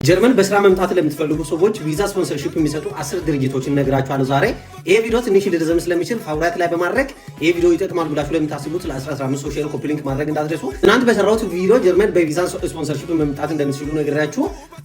ጀርመን በስራ መምጣት ለምትፈልጉ ሰዎች ቪዛ ስፖንሰርሺፕ የሚሰጡ 10 ድርጅቶችን ነግራችኋለሁ። ዛሬ ይሄ ቪዲዮ ትንሽ ሊረዘም ስለሚችል ፋውራት ላይ በማድረግ ይሄ ቪዲዮ ይጠቅማል ብላችሁ ለምታስቡት ለ15 ሰው ሼር ኮፒ ሊንክ ማድረግ እንዳትረሱ። ትናንት በሰራሁት ቪዲዮ ጀርመን በቪዛ ስፖንሰርሺፕ መምጣት እንደምትችሉ ነግራችሁ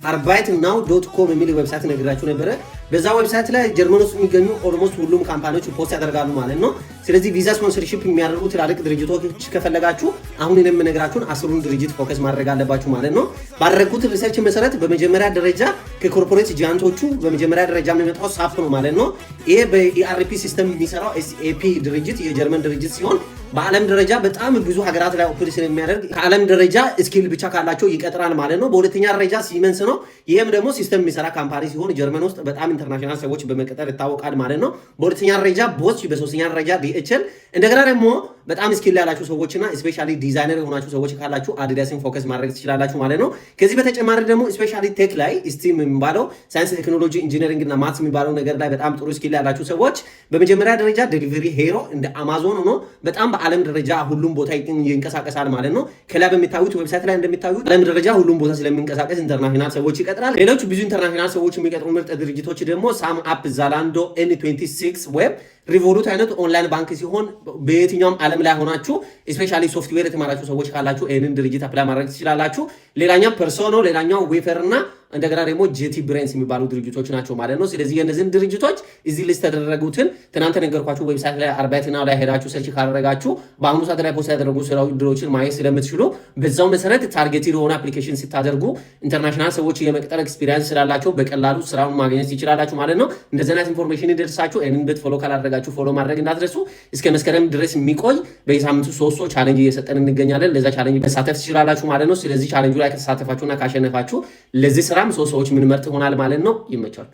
arbeitnow.com የሚል ዌብሳይት ነግራችሁ ነበረ። በዛ ዌብሳይት ላይ ጀርመን ውስጥ የሚገኙ ኦልሞስት ሁሉም ካምፓኒዎች ፖስት ያደርጋሉ ማለት ነው። ስለዚህ ቪዛ ስፖንሰርሺፕ የሚያደርጉ ትላልቅ ድርጅቶች ከፈለጋችሁ አሁን እኔ የምነግራችሁን 10ሩን ድርጅት ፎከስ ማድረግ አለባችሁ ማለት ነው። ባደረኩት ሪሰርች መሰረት በመጀመሪያ ደረጃ ከኮርፖሬት ጂያንቶቹ በመጀመሪያ ደረጃ የሚመጣው ሳፕ ነው ማለት ነው። ይሄ በኢአርፒ ሲስተም የሚሰራው ኤስኤፒ ድርጅት የጀርመን ድርጅት ሲሆን በዓለም ደረጃ በጣም ብዙ ሀገራት ላይ ኦፕሬሽን የሚያደርግ ከዓለም ደረጃ ስኪል ብቻ ካላቸው ይቀጥራል ማለት ነው። በሁለተኛ ደረጃ ሲመንስ ነው። ይህም ደግሞ ሲስተም የሚሰራ ካምፓኒ ሲሆን ጀርመን ውስጥ በጣም ኢንተርናሽናል ሰዎች በመቀጠር ይታወቃል ማለት ነው። በሁለተኛ ደረጃ ቦች፣ በሶስተኛ ደረጃ ዲኤችኤል፣ እንደገና ደግሞ በጣም ስኪል ያላችሁ ሰዎችና ስፔሻሊ ዲዛይነር የሆናችሁ ሰዎች ካላችሁ አዲዳስን ፎከስ ማድረግ ትችላላችሁ ማለት ነው። ከዚህ በተጨማሪ ደግሞ ስፔሻሊ ቴክ ላይ ስቲም የሚባለው ሳይንስ፣ ቴክኖሎጂ፣ ኢንጂነሪንግ እና ማትስ የሚባለው ነገር ላይ በጣም ጥሩ ስኪል ያላችሁ ሰዎች በመጀመሪያ ደረጃ ዴሊቨሪ ሄሮ እንደ አማዞን ሆኖ በጣም በዓለም ደረጃ ሁሉም ቦታ ይንቀሳቀሳል ማለት ነው። ከላይ በሚታዩት ዌብሳይት ላይ እንደሚታዩት ዓለም ደረጃ ሁሉም ቦታ ስለሚንቀሳቀስ ኢንተርናሽናል ሰዎች ይቀጥራል። ሌሎች ብዙ ኢንተርናሽናል ሰዎች የሚቀጥሩ ምርጥ ድርጅቶች ደግሞ ሳም አፕ፣ ዛላንዶ፣ ኤን26 ዌብ፣ ሪቮሉት አይነት ኦንላይን ባንክ ሲሆን በየትኛውም ዓለም ላይ ሆናችሁ ስፔሻሊ ሶፍትዌር የተማራችሁ ሰዎች ካላችሁ ይህንን ድርጅት አፕላይ ማድረግ ትችላላችሁ። ሌላኛው ፐርሶኖ፣ ሌላኛው ዌፈር እና እንደገና ደግሞ ጄቲ ብሬንስ የሚባሉ ድርጅቶች ናቸው ማለት ነው። ስለዚህ የእነዚህን ድርጅቶች እዚህ ሊስት ተደረጉትን ትናንት ነገርኳችሁ ዌብሳይት ላይ arbeitnow ላይ ሄዳችሁ ሰርች ካደረጋችሁ በአሁኑ ሰዓት ላይ ፖስት ያደረጉ ስራዎችን ማየት ስለምትችሉ በዛው መሰረት ታርጌት የሆነ አፕሊኬሽን ስታደርጉ ኢንተርናሽናል ሰዎች የመቅጠር ኤክስፒሪየንስ ስላላቸው በቀላሉ ስራውን ማግኘት ይችላላችሁ ማለት ነው። እንደዚህ አይነት ኢንፎርሜሽን ይደርሳችሁ ይሄንን በት ፎሎ ካላደረጋችሁ ፎሎ ማድረግ እንዳትረሱ። እስከ መስከረም ድረስ የሚቆይ በየሳምንቱ 3 ሰው ቻሌንጅ እየሰጠን እንገኛለን። ለዛ ቻሌንጅ መሳተፍ ትችላላችሁ ማለት ነው። ስለዚህ ቻሌንጁ ላይ ከተሳተፋችሁና ካሸነፋችሁ ለዚህ ስራም 3 ሰዎች ምን መርጥ ይሆናል ማለት ነው። ይመቻችሁ።